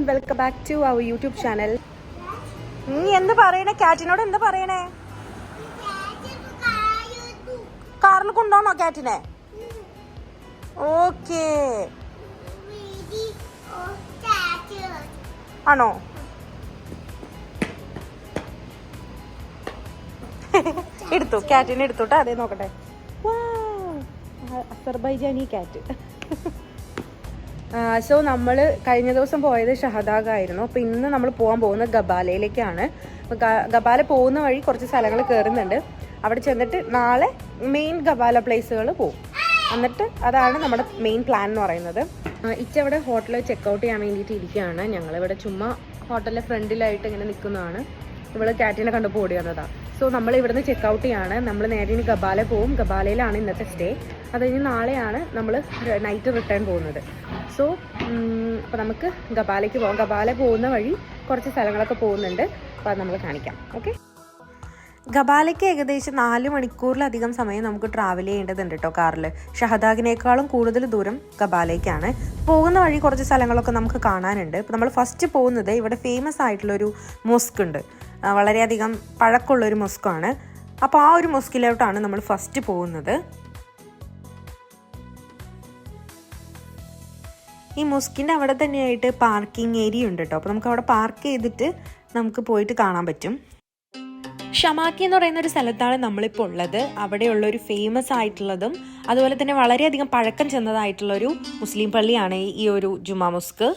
and welcome back to our YouTube channel. നീ എന്താ പറയണേ? കാറ്റിനോട് എന്താ പറയണേ? കാറിൽ കൊണ്ടുപോണോ കാറ്റിനെ? ഓക്കേ ആണോ? എടുത്തു, കാറ്റിനെ എടുത്തോട്ടെ. അതേ നോക്കട്ടെ. അസർബൈജാനി കാറ്റ്. സോ നമ്മൾ കഴിഞ്ഞ ദിവസം പോയത് ഷഹദാഗായിരുന്നു. അപ്പോൾ ഇന്ന് നമ്മൾ പോകാൻ പോകുന്നത് ഗബാലയിലേക്കാണ്. അപ്പോൾ ഗബാല പോകുന്ന വഴി കുറച്ച് സ്ഥലങ്ങൾ കയറുന്നുണ്ട്. അവിടെ ചെന്നിട്ട് നാളെ മെയിൻ ഗബാല പ്ലേസുകൾ പോകും. എന്നിട്ട് അതാണ് നമ്മുടെ മെയിൻ പ്ലാൻ എന്ന് പറയുന്നത്. ഇച്ചവിടെ ഹോട്ടലിൽ ചെക്കൗട്ട് ചെയ്യാൻ വേണ്ടിയിട്ട് ഇരിക്കുകയാണ്. ഞങ്ങളിവിടെ ചുമ്മാ ഹോട്ടലിൻ്റെ ഫ്രണ്ടിലായിട്ട് ഇങ്ങനെ നിൽക്കുന്നതാണ്. ഇവിടെ കാറ്റിനെ കണ്ടപ്പോൾ ഓടി വന്നതാണ്. സോ നമ്മൾ ഇവിടുന്ന് ചെക്കൗട്ട് ചെയ്യാണ്. നമ്മൾ നേരെ ഇനി ഗബാല പോവും. ഗബാലയിലാണ് ഇന്നത്തെ സ്റ്റേ. അത് കഴിഞ്ഞ് നാളെയാണ് നമ്മൾ നൈറ്റ് റിട്ടേൺ പോകുന്നത്. സോ അപ്പോൾ നമുക്ക് ഗബാലയ്ക്ക് പോകാം. ഗബാല പോകുന്ന വഴി കുറച്ച് സ്ഥലങ്ങളൊക്കെ പോകുന്നുണ്ട്. അപ്പോൾ അത് നമ്മൾ കാണിക്കാം. ഓക്കെ. ഗബാലയ്ക്ക് ഏകദേശം 4 മണിക്കൂറിലധികം സമയം നമുക്ക് ട്രാവൽ ചെയ്യേണ്ടതുണ്ട് കേട്ടോ കാറിൽ. ഷഹദാഗിനേക്കാളും കൂടുതൽ ദൂരം ഗബാലയ്ക്കാണ്. പോകുന്ന വഴി കുറച്ച് സ്ഥലങ്ങളൊക്കെ നമുക്ക് കാണാനുണ്ട്. ഇപ്പോൾ നമ്മൾ ഫസ്റ്റ് പോകുന്നത് ഇവിടെ ഫേമസ് ആയിട്ടുള്ളൊരു മോസ്ക് ഉണ്ട്. വളരെയധികം പഴക്കമുള്ളൊരു മൊസ്കാണ്. അപ്പോൾ ആ ഒരു മൊസ്കിലോട്ടാണ് നമ്മൾ ഫസ്റ്റ് പോകുന്നത്. ഈ മൊസ്കിൻ്റെ അവിടെ തന്നെയായിട്ട് പാർക്കിംഗ് ഏരിയ ഉണ്ട് കേട്ടോ. അപ്പോൾ നമുക്ക് അവിടെ പാർക്ക് ചെയ്തിട്ട് നമുക്ക് പോയിട്ട് കാണാൻ പറ്റും. ഷമാക്കി എന്ന് പറയുന്ന ഒരു സ്ഥലത്താണ് നമ്മളിപ്പോൾ ഉള്ളത്. അവിടെയുള്ളൊരു ഫേമസ് ആയിട്ടുള്ളതും അതുപോലെ തന്നെ വളരെയധികം പഴക്കം ചെന്നതായിട്ടുള്ളൊരു മുസ്ലിം പള്ളിയാണ് ഈ ഒരു ജുമാ മൊസ്ക്.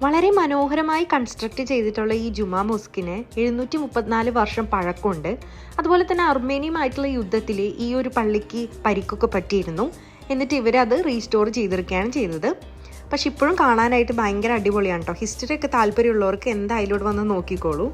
വളരെ മനോഹരമായി കൺസ്ട്രക്ട് ചെയ്തിട്ടുള്ള ഈ ജുമാ മൊസ്കിന് 734 വർഷം പഴക്കമുണ്ട്. അതുപോലെ തന്നെ അർമേനിയുമായിട്ടുള്ള യുദ്ധത്തിൽ ഈ ഒരു പള്ളിക്ക് പരിക്കൊക്കെ പറ്റിയിരുന്നു. എന്നിട്ട് ഇവരത് റീസ്റ്റോർ ചെയ്തെടുക്കുകയാണ് ചെയ്തത്. പക്ഷെ ഇപ്പോഴും കാണാനായിട്ട് ഭയങ്കര അടിപൊളിയാണ് കേട്ടോ. ഹിസ്റ്ററി ഒക്കെ താല്പര്യമുള്ളവർക്ക് എന്തായാലും ഇവിടെ വന്ന് നോക്കിക്കോളൂ.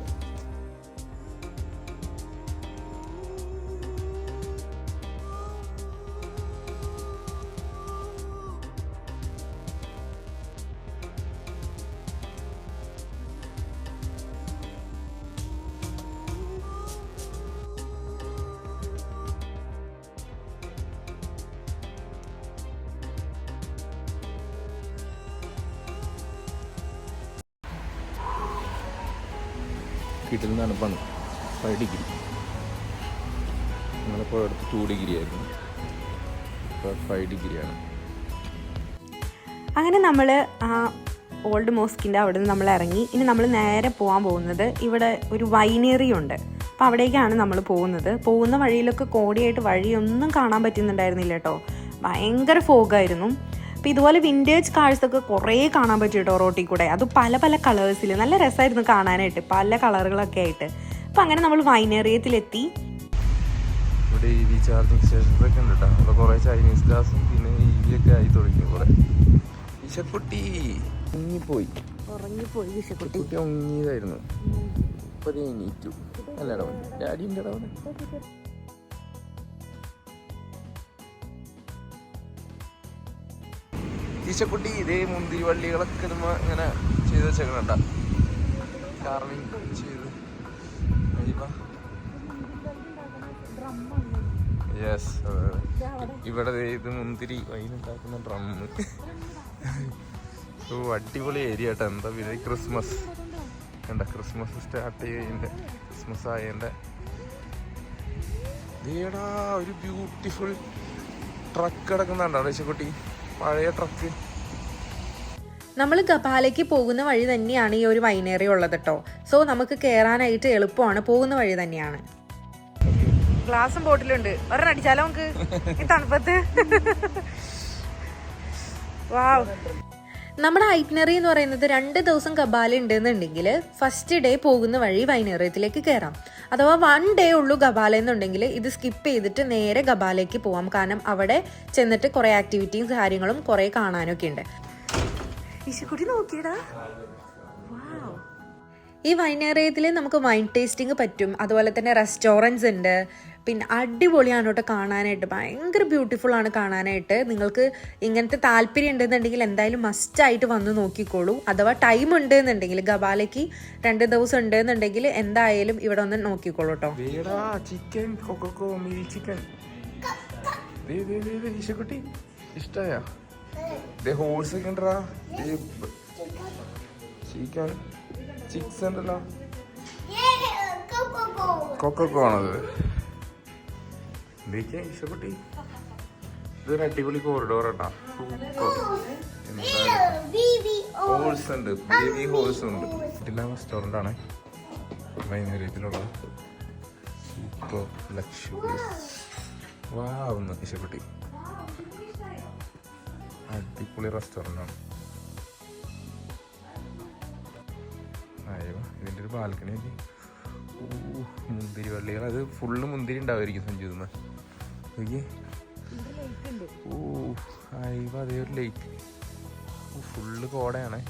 കിട്ടുന്ന തണുപ്പാണ്. 5 ഡിഗ്രി. ഞങ്ങളിപ്പോൾ അടുത്ത് 2 ഡിഗ്രി ആയിരുന്നു. ഇപ്പോൾ 5 ഡിഗ്രിയാണ്. അങ്ങനെ നമ്മൾ ആ ഓൾഡ് മോസ്കിൻ്റെ അവിടെ നിന്ന് നമ്മൾ ഇറങ്ങി. ഇനി നമ്മൾ നേരെ പോകാൻ പോകുന്നത് ഇവിടെ ഒരു വൈനേറി ഉണ്ട്. അപ്പോൾ അവിടേക്കാണ് നമ്മൾ പോകുന്നത്. പോകുന്ന വഴിയിലൊക്കെ കോടിയായിട്ട് വഴിയൊന്നും കാണാൻ പറ്റുന്നുണ്ടായിരുന്നില്ല കേട്ടോ. ഭയങ്കര ഫോഗായിരുന്നു. അപ്പോൾ ഇതുപോലെ വിൻറ്റേജ് കാഴ്സൊക്കെ കുറേ കാണാൻ പറ്റും കേട്ടോ റോട്ടിൽ കൂടെ. അത് പല പല കളേഴ്സിൽ നല്ല രസമായിരുന്നു കാണാനായിട്ട്, പല കളറുകളൊക്കെ ആയിട്ട്. അപ്പോൾ അങ്ങനെ നമ്മൾ വൈനേറിയത്തിലെത്തി. ഇവിടെ EV ചാർജിങ് സ്റ്റേഷൻസൊക്കെ ഉണ്ട് കേട്ടോ. അവിടെ കുറേ ചൈനീസ് ഗ്ലാസും പിന്നെ EV ഒക്കെ ആയി തുടങ്ങി. കുറേ വിശക്കുട്ടി ഉറങ്ങിപ്പോയി. വിശക്കുട്ടി ഉറങ്ങിയതായിരുന്നു. ഇപ്പോൾ എണീറ്റു. അല്ലടാ ഡാഡിൻ്റെ ഇടവനെ. ഈശക്കുട്ടി ഇതേ മുന്തിരി വള്ളികളൊക്കെ ഇങ്ങനെ ചെയ്ത് വെച്ചേക്കണ കാർവിങ് ചെയ്ത്. യെസ്, ഇവിടെ ഇത് മുന്തിരി വൈനുണ്ടാക്കുന്ന ഡ്രമ്മ്. അടിപൊളി ഏരിയ കേട്ടോ. എന്താ പിന്നെ ക്രിസ്മസ് കണ്ട, ക്രിസ്മസ് സ്റ്റാർട്ട് ചെയ്യതിൻ്റെ ക്രിസ്മസ് ആയതിൻ്റെ ദേടാ ഒരു ബ്യൂട്ടിഫുൾ ട്രക്ക് കിടക്കുന്നുണ്ടോ ഈശക്കുട്ടി? പഴയ ട്രക്ക്. നമ്മൾ ഗബാലയ്ക്ക് പോകുന്ന വഴി തന്നെയാണ് ഈ ഒരു വൈനേറി ഉള്ളത് കേട്ടോ. സോ നമുക്ക് കയറാനായിട്ട് എളുപ്പമാണ്. പോകുന്ന വഴി തന്നെയാണ്. ഗ്ലാസും ബോട്ടിലുണ്ട്. ഒരെണ്ണം അടിച്ചാലോ നമുക്ക് ഈ തണുപ്പത്ത്? വാവ്. നമ്മുടെ ഐറ്റിനറി എന്ന് പറയുന്നത് 2 ദിവസം ഗബാല ഉണ്ടെന്നുണ്ടെങ്കിൽ ഫസ്റ്റ് ഡേ പോകുന്ന വഴി വൈനേറിയത്തിലേക്ക് കയറാം. അഥവാ 1 ഡേ ഉള്ളൂ ഗബാല എന്നുണ്ടെങ്കിൽ ഇത് സ്കിപ്പ് ചെയ്തിട്ട് നേരെ ഗബാലയ്ക്ക് പോവാം. കാരണം അവിടെ ചെന്നിട്ട് കുറേ ആക്ടിവിറ്റീസ് കാര്യങ്ങളും കുറേ കാണാനൊക്കെ ഉണ്ട്. ഈശക്കുട്ടി നോക്കിയടാ. ഈ വൈനേറിയത്തിൽ നമുക്ക് വൈൻ ടേസ്റ്റിംഗ് പറ്റും. അതുപോലെ തന്നെ റെസ്റ്റോറൻറ്റ്സ് ഉണ്ട്. പിന്നെ അടിപൊളിയാണ് കേട്ടോ കാണാനായിട്ട്. ഭയങ്കര ബ്യൂട്ടിഫുൾ ആണ് കാണാനായിട്ട്. നിങ്ങൾക്ക് ഇങ്ങനത്തെ താല്പര്യം ഉണ്ടെന്നുണ്ടെങ്കിൽ എന്തായാലും മസ്റ്റായിട്ട് വന്ന് നോക്കിക്കോളൂ. അഥവാ ടൈം ഉണ്ട് എന്നുണ്ടെങ്കിൽ ഗബാലയ്ക്ക് 2 ദിവസം ഉണ്ട് എന്നുണ്ടെങ്കിൽ എന്തായാലും ഇവിടെ ഒന്ന് നോക്കിക്കോളൂ കേട്ടോ. ഇഷ്ടമായ ഹോഴ്സ് ഒക്കെ ഉണ്ടോ? ചിക്കൻ ചിക്സ് ഉണ്ടല്ലോ. കൊക്കോ ആണത്. എന്തൊക്കെയാ ഇഷ്ടപ്പെട്ടി? ഇതൊരു അടിപൊളി കോറിഡോർ കേട്ടാ. ഹോൾസ് ഉണ്ട്, ബേബി ഹോൾസ് ഉണ്ട്. ഇതില്ല റെസ്റ്റോറൻ്റ് ആണ് വൈകുന്നേരത്തിലുള്ള. Super luxury. വാന്ന് ഇഷ്ടപ്പെട്ടി. അടിപൊളി റെസ്റ്റോറൻ്റ് ആണ്. അയ്യോ ഇതിൻ്റെ ഒരു ബാൽക്കണി അല്ലേ. മുന്തിരി വള്ളികൾ, അത് ഫുള്ള് മുന്തിരി ഉണ്ടാവുമായിരിക്കും സഞ്ജു. ഓ അയ്യോ അതേ ഒരു ലേക്ക്. ഫുള്ള് കോടയാണ്.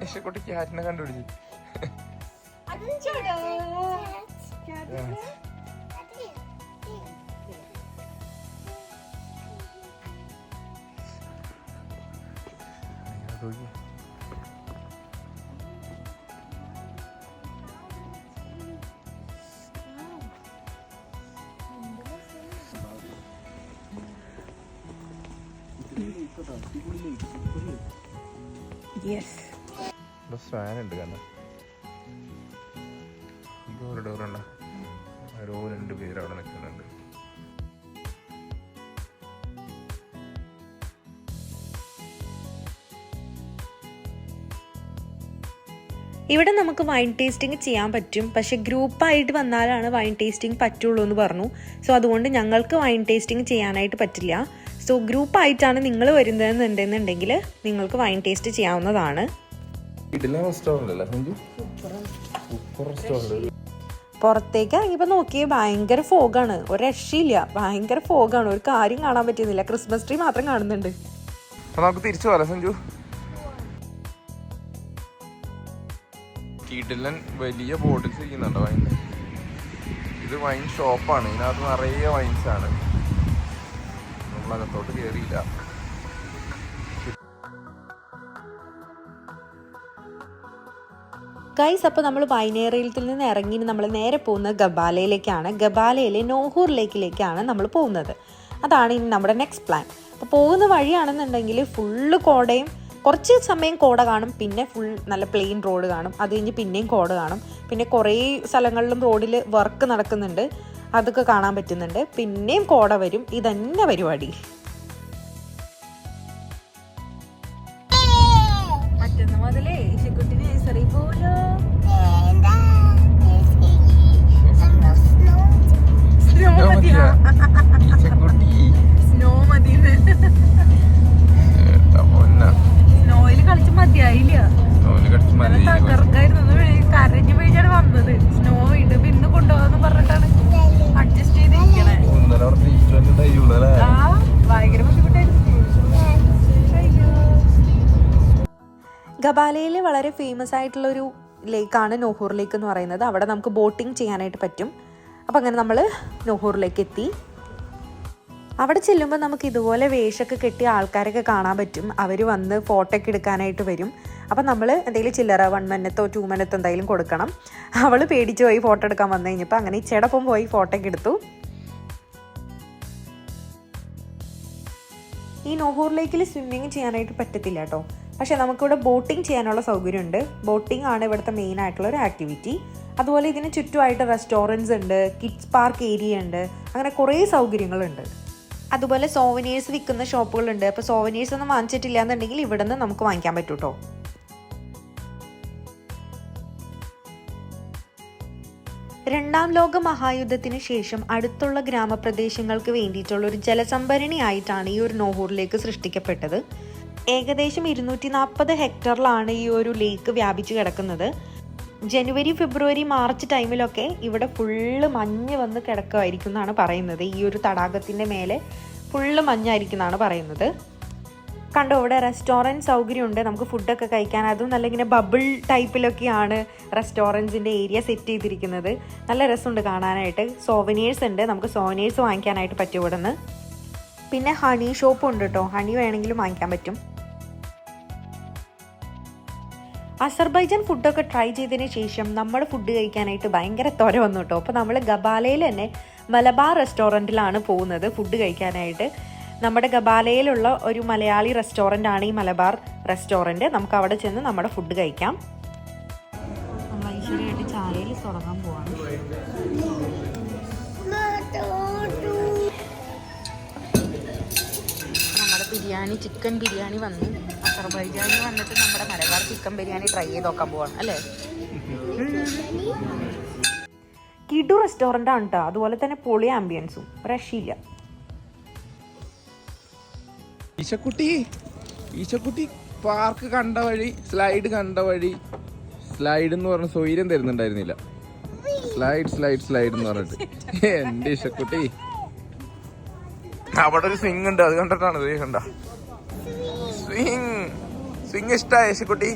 ഇഷ്ടപ്പെട്ട് ക്യാറ്റിനെ കണ്ടുപിടിച്ചു. ഫാൻ ഉണ്ട് കാരണം കോറിഡോർ ഉണ്ട. ആരോ 2 പേര് അവിടെ നിൽക്കുന്നുണ്ട്. ഇവിടെ നമുക്ക് വൈൻ ടേസ്റ്റിംഗ് ചെയ്യാൻ പറ്റും, പക്ഷെ ഗ്രൂപ്പായിട്ട് വന്നാലാണ് വൈൻ ടേസ്റ്റിംഗ് പറ്റുള്ളൂ എന്ന് പറഞ്ഞു. സോ അതുകൊണ്ട് ഞങ്ങൾക്ക് വൈൻ ടേസ്റ്റിംഗ് ചെയ്യാനായിട്ട് പറ്റില്ല. സോ ഗ്രൂപ്പായിട്ടാണ് നിങ്ങൾ വരുന്നതെന്നുണ്ടെന്നുണ്ടെങ്കിൽ നിങ്ങൾക്ക് വൈൻ ടേസ്റ്റ് ചെയ്യാവുന്നതാണ്. പുറത്തേക്ക് ഇറങ്ങിയപ്പോൾ നോക്കിയേ ഭയങ്കര ഫോഗാണ്. ഒരു രക്ഷയില്ല, ഭയങ്കര ഫോഗാണ്. ഒരു കാര്യം കാണാൻ പറ്റുന്നില്ല. ക്രിസ്മസ് ട്രീ മാത്രം കാണുന്നുണ്ട്. നമുക്ക് തിരിച്ചു പോകാം സഞ്ജു. കിടിലൻ വലിയ ബോട്ടിൽസ് ഇരിക്കുന്നുണ്ടോ വൈൻ. ഇത് വൈൻ ഷോപ്പാണ്. ഇതിനകത്ത് നിറയെ വൈൻസ് ആണ്. നമ്മളകത്തോട്ട് കയറിയില്ല. ഗൈസ്, അപ്പോൾ നമ്മൾ വൈനേറിയയിൽ നിന്ന് ഇറങ്ങി നമ്മൾ നേരെ പോകുന്നത് ഗബാലയിലേക്കാണ്. ഗബാലയിലെ നോഹൂർ ലേക്കിലേക്കാണ് നമ്മൾ പോകുന്നത്. അതാണ് ഇനി നമ്മുടെ നെക്സ്റ്റ് പ്ലാൻ. അപ്പോൾ പോകുന്ന വഴിയാണെന്നുണ്ടെങ്കിൽ ഫുള്ള് കോടയും, കുറച്ച് സമയം കോട കാണും, പിന്നെ ഫുൾ നല്ല പ്ലെയിൻ റോഡ് കാണും. അത് കഴിഞ്ഞ് പിന്നെയും കോട കാണും. പിന്നെ കുറേ സ്ഥലങ്ങളിലും റോഡിൽ വർക്ക് നടക്കുന്നുണ്ട്, അതൊക്കെ കാണാൻ പറ്റുന്നുണ്ട്. പിന്നെയും കോട വരും. ഇതന്നെ പരിപാടി. മറ്റൊന്ന് മുതലേ ഇശക്കുട്ടി നഴ്സറി പോലോ. സ്നോ മതിന്ന്. സ്നോയില് കളിച്ച് മതിയായില്ല. തകർക്കായിരുന്നു. കരഞ്ഞു പിഴിഞ്ഞാണ് വന്നത്. സ്നോ വീണ്ടും ഇന്ന് കൊണ്ടുപോകാന്ന് പറഞ്ഞിട്ടാണ് അഡ്ജസ്റ്റ് ചെയ്തിരിക്കണേ. ഭയങ്കര ബുദ്ധിമുട്ടായിരുന്നു. ഗബാലയിൽ വളരെ ഫേമസ് ആയിട്ടുള്ളൊരു ലേക്കാണ് നോഹൂർ ലേക്ക് എന്ന് പറയുന്നത്. അവിടെ നമുക്ക് ബോട്ടിങ് ചെയ്യാനായിട്ട് പറ്റും. അപ്പം അങ്ങനെ നമ്മൾ നോഹൂറിലേക്ക് എത്തി. അവിടെ ചെല്ലുമ്പോൾ നമുക്ക് ഇതുപോലെ വേഷമൊക്കെ കെട്ടിയ ആൾക്കാരൊക്കെ കാണാൻ പറ്റും. അവർ വന്ന് ഫോട്ടോ ഒക്കെ എടുക്കാനായിട്ട് വരും. അപ്പം നമ്മൾ എന്തെങ്കിലും ചില്ലറ 1 മിനിറ്റോ 2 മിനിറ്റോ എന്തായാലും കൊടുക്കണം. അവൾ പേടിച്ച് പോയി ഫോട്ടോ എടുക്കാൻ വന്നു കഴിഞ്ഞപ്പോൾ അങ്ങനെ ഇച്ചടൊപ്പം പോയി ഫോട്ടോ ഒക്കെ എടുത്തു. ഈ നോഹൂർ ലേക്കിൽ സ്വിമ്മിങ് ചെയ്യാനായിട്ട് പറ്റത്തില്ല കേട്ടോ. പക്ഷേ നമുക്കിവിടെ ബോട്ടിങ് ചെയ്യാനുള്ള സൗകര്യമുണ്ട്. ബോട്ടിംഗ് ആണ് ഇവിടുത്തെ മെയിൻ ആയിട്ടുള്ള ഒരു ആക്ടിവിറ്റി. അതുപോലെ ഇതിന് ചുറ്റുമായിട്ട് റെസ്റ്റോറൻറ്റ്സ് ഉണ്ട്, കിഡ്സ് പാർക്ക് ഏരിയ ഉണ്ട്, അങ്ങനെ കുറേ സൗകര്യങ്ങളുണ്ട്. അതുപോലെ സോവനീഴ്സ് വിൽക്കുന്ന ഷോപ്പുകളുണ്ട്. അപ്പോൾ സോവനീഴ്സ് ഒന്നും വാങ്ങിച്ചിട്ടില്ല എന്നുണ്ടെങ്കിൽ ഇവിടെ നിന്ന് നമുക്ക് വാങ്ങിക്കാൻ പറ്റും കേട്ടോ. രണ്ടാം ലോക മഹായുദ്ധത്തിന് ശേഷം അടുത്തുള്ള ഗ്രാമപ്രദേശങ്ങൾക്ക് വേണ്ടിയിട്ടുള്ള ഒരു ജലസംഭരണി ആയിട്ടാണ് ഈ ഒരു നോഹൂർ ലേക്ക് സൃഷ്ടിക്കപ്പെട്ടത്. ഏകദേശം 240 ഹെക്ടറിലാണ് ഈ ഒരു ലേക്ക് വ്യാപിച്ചു കിടക്കുന്നത്. ജനുവരി, ഫെബ്രുവരി, മാർച്ച് ടൈമിലൊക്കെ ഇവിടെ ഫുള്ള് മഞ്ഞ് വന്ന് കിടക്കുമായിരിക്കും എന്നാണ് പറയുന്നത്. ഈ ഒരു തടാകത്തിൻ്റെ മേലെ ഫുള്ള് മഞ്ഞായിരിക്കും എന്നാണ് പറയുന്നത്. കണ്ടോ, ഇവിടെ റെസ്റ്റോറൻറ്റ് സൗകര്യമുണ്ട്. നമുക്ക് ഫുഡൊക്കെ കഴിക്കാൻ. അതും നല്ല ഇങ്ങനെ ബബിൾ ടൈപ്പിലൊക്കെയാണ് റെസ്റ്റോറൻറ്റ്സിൻ്റെ ഏരിയ സെറ്റ് ചെയ്തിരിക്കുന്നത്. നല്ല രസമുണ്ട് കാണാനായിട്ട്. സോവനീഴ്സ് ഉണ്ട്, നമുക്ക് സോവനീഴ്സ് വാങ്ങിക്കാനായിട്ട് പറ്റും ഇവിടെ നിന്ന്. പിന്നെ ഹണി ഷോപ്പ് ഉണ്ട് കേട്ടോ, ഹണി വേണമെങ്കിലും വാങ്ങിക്കാൻ പറ്റും. അസർബൈജാൻ ഫുഡൊക്കെ ട്രൈ ചെയ്തതിന് ശേഷം നമ്മൾ ഫുഡ് കഴിക്കാനായിട്ട് ഭയങ്കര ത്വര വന്നു കേട്ടോ. അപ്പോൾ നമ്മൾ ഗബാലയിൽ തന്നെ മലബാർ റെസ്റ്റോറൻറ്റിലാണ് പോകുന്നത് ഫുഡ് കഴിക്കാനായിട്ട്. നമ്മുടെ ഗബാലയിലുള്ള ഒരു മലയാളി റെസ്റ്റോറൻ്റ് ആണ് ഈ മലബാർ റെസ്റ്റോറൻറ്റ്. നമുക്ക് അവിടെ ചെന്ന് നമ്മുടെ ഫുഡ് കഴിക്കാം. നമ്മൾ ഐശ്വര്യമായിട്ട് ചായയിൽ തുടങ്ങാൻ പോവാണ്. നമ്മുടെ ബിരിയാണി, ചിക്കൻ ബിരിയാണി വന്നു. അസർബൈജാനിൽ വന്നിട്ട് നമ്മുടെ മലബാർ ചിക്കൻ ബിരിയാണി ട്രൈ ചെയ്ത് നോക്കാൻ പോവാണ് അല്ലേ. കിഡു റെസ്റ്റോറൻ്റ് ആണ് കേട്ടോ. അതുപോലെ തന്നെ പൊളി ആംബിയൻസും രക്ഷയില്ല. ഈശക്കുട്ടി പാർക്ക് കണ്ട വഴി, സ്ലൈഡ് കണ്ട വഴി, സ്ലൈഡ് എന്ന് പറഞ്ഞ സ്വൈര്യം തരുന്നുണ്ടായിരുന്നില്ല. സ്ലൈഡ് എന്ന് പറഞ്ഞിട്ട് എന്റെ ഈശക്കുട്ടി. അവിടെ ഒരു സ്വിങ് ഉണ്ട്, അത് കണ്ടിട്ടാണ് ഇത് കണ്ട. സ്വിങ് ഇഷ്ടായ ഈശക്കുട്ടി?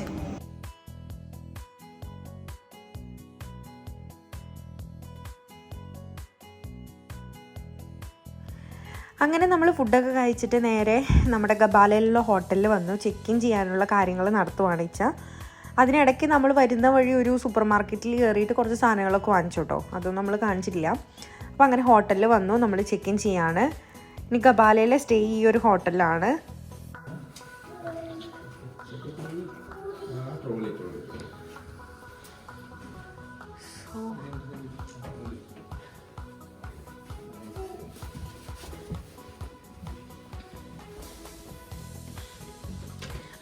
അങ്ങനെ നമ്മൾ ഫുഡൊക്കെ കഴിച്ചിട്ട് നേരെ നമ്മുടെ ഗബാലയിലുള്ള ഹോട്ടലിൽ വന്നു. ചെക്ക് ഇൻ ചെയ്യാനുള്ള കാര്യങ്ങൾ നടത്തുവാണ് വെച്ചാൽ. അതിനിടയ്ക്ക് നമ്മൾ വരുന്ന വഴി ഒരു സൂപ്പർ മാർക്കറ്റിൽ കയറിയിട്ട് കുറച്ച് സാധനങ്ങളൊക്കെ വാങ്ങിച്ചു കേട്ടോ. അതൊന്നും നമ്മൾ കാണിച്ചിട്ടില്ല. അപ്പോൾ അങ്ങനെ ഹോട്ടലിൽ വന്നു, നമ്മൾ ചെക്ക് ഇൻ ചെയ്യാണ്. ഇനി ഗബാലയിലെ സ്റ്റേ ഈ ഒരു ഹോട്ടലിലാണ്.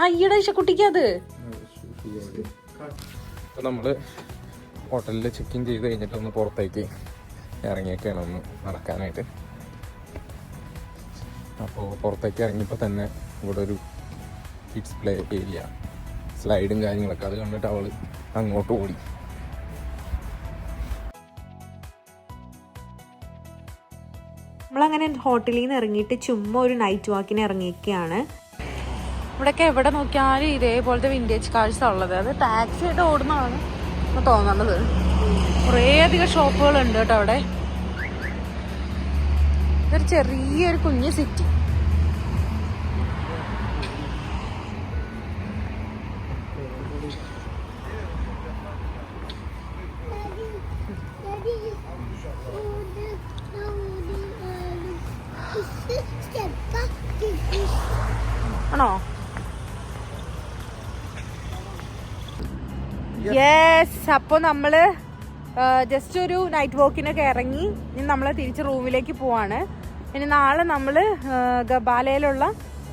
അയ്യടാ ഈശക്കുട്ടിക്ക് അത്. നമ്മള് ഹോട്ടലിൽ ചെക്ക് ഇൻ ചെയ്ത് കഴിഞ്ഞിട്ട് ഒന്ന് പുറത്തേക്ക് ഇറങ്ങിയൊക്കെയാണ് ഒന്ന് നടക്കാനായിട്ട്. അപ്പോൾ പുറത്തേക്ക് ഇറങ്ങിയപ്പോൾ തന്നെ ഇവിടെ ഒരു കിഡ്സ് പ്ലേ ഏരിയ, സ്ലൈഡും കാര്യങ്ങളൊക്കെ, അത് കണ്ടിട്ട് അവള് അങ്ങോട്ട് ഓടി. നമ്മളങ്ങനെ ഹോട്ടലിൽ നിന്ന് ഇറങ്ങിയിട്ട് ചുമ്മാ ഒരു നൈറ്റ് വാക്കിന് ഇറങ്ങിയൊക്കെയാണ്. ഇവിടെയൊക്കെ എവിടെ നോക്കിയാലും ഇതേപോലത്തെ വിൻറ്റേജ് കാഴ്ച ഉള്ളത്. അത് ടാക്സി ആയിട്ട് ഓടുന്നതാണ് തോന്നുന്നത്. കുറേ അധികം ഷോപ്പുകളുണ്ട് കേട്ടോ അവിടെ. ഇതൊരു ചെറിയൊരു കുഞ്ഞ് സിറ്റി. ആണോ? യെസ്. അപ്പോൾ നമ്മൾ ജസ്റ്റ് ഒരു നൈറ്റ് വാക്കിനൊക്കെ ഇറങ്ങി ഇനി നമ്മൾ തിരിച്ച് റൂമിലേക്ക് പോവാണ്. ഇനി നാളെ നമ്മൾ ഗബാലയിലുള്ള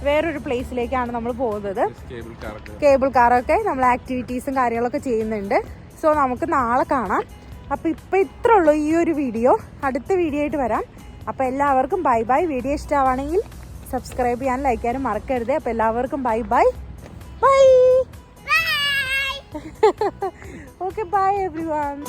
വേറൊരു പ്ലേസിലേക്കാണ് നമ്മൾ പോകുന്നത്. കേബിൾ കാറൊക്കെ നമ്മൾ ആക്ടിവിറ്റീസും കാര്യങ്ങളൊക്കെ ചെയ്യുന്നുണ്ട്. സോ നമുക്ക് നാളെ കാണാം. അപ്പോൾ ഇപ്പം ഇത്രേ ഉള്ളൂ ഈ ഒരു വീഡിയോ. അടുത്ത വീഡിയോ ആയിട്ട് വരാം. അപ്പോൾ എല്ലാവർക്കും ബൈ ബൈ. വീഡിയോ ഇഷ്ടമാണെങ്കിൽ സബ്സ്ക്രൈബ് ചെയ്യാൻ, ലൈക്ക് ചെയ്യാനും മറക്കരുത്. അപ്പോൾ എല്ലാവർക്കും bye bye. Bye. Okay, bye everyone.